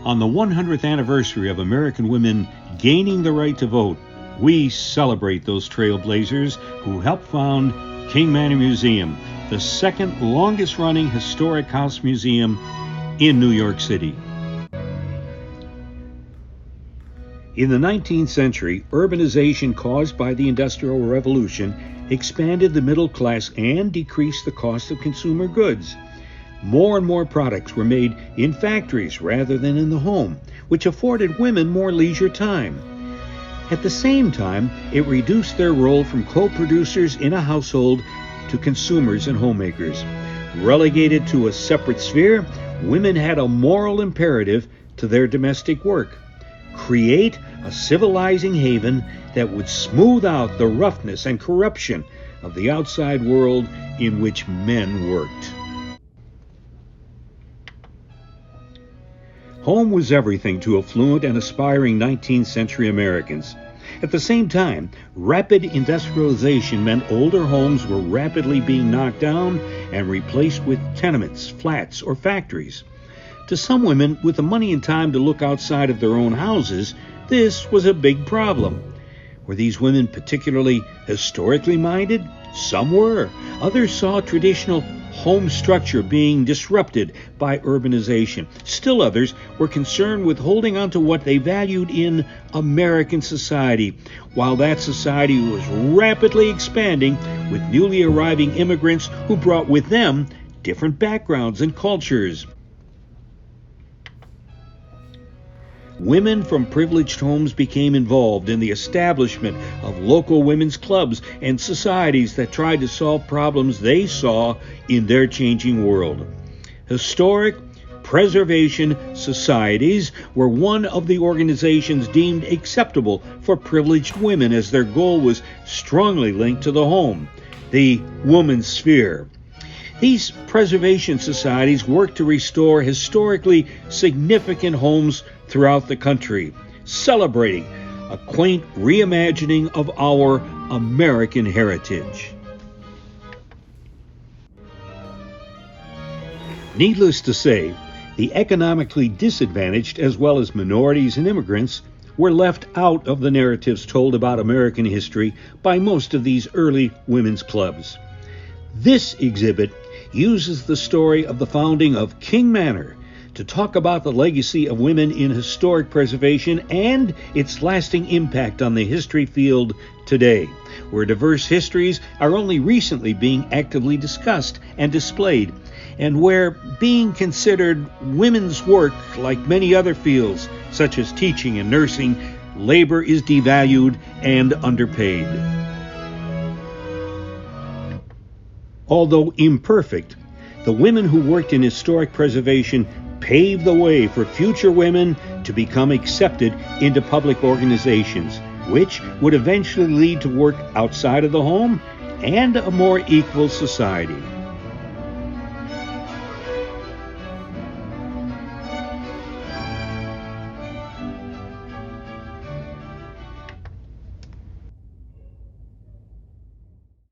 On the 100th anniversary of American women gaining the right to vote, we celebrate those trailblazers who helped found King Manor Museum, the second longest running historic house museum in New York City. In the 19th century, urbanization caused by the Industrial Revolution expanded the middle class and decreased the cost of consumer goods. More and more products were made in factories rather than in the home, which afforded women more leisure time. At the same time, it reduced their role from co-producers in a household to consumers and homemakers. Relegated to a separate sphere, women had a moral imperative to their domestic work: create a civilizing haven that would smooth out the roughness and corruption of the outside world in which men worked. Home was everything to affluent and aspiring 19th century Americans. At the same time, rapid industrialization meant older homes were rapidly being knocked down and replaced with tenements, flats, or factories. To some women with the money and time to look outside of their own houses, this was a big problem. Were these women particularly historically minded? Some were. Others saw traditional home structure being disrupted by urbanization. Still others were concerned with holding on to what they valued in American society, while that society was rapidly expanding with newly arriving immigrants who brought with them different backgrounds and cultures. Women from privileged homes became involved in the establishment of local women's clubs and societies that tried to solve problems they saw in their changing world. Historic preservation societies were one of the organizations deemed acceptable for privileged women, as their goal was strongly linked to the home, the woman's sphere. These preservation societies worked to restore historically significant homes throughout the country, celebrating a quaint reimagining of our American heritage. Needless to say, the economically disadvantaged, as well as minorities and immigrants, were left out of the narratives told about American history by most of these early women's clubs. This exhibit uses the story of the founding of King Manor to talk about the legacy of women in historic preservation and its lasting impact on the history field today, where diverse histories are only recently being actively discussed and displayed, and where being considered women's work, like many other fields, such as teaching and nursing, labor is devalued and underpaid. Although imperfect, the women who worked in historic preservation paved the way for future women to become accepted into public organizations, which would eventually lead to work outside of the home and a more equal society.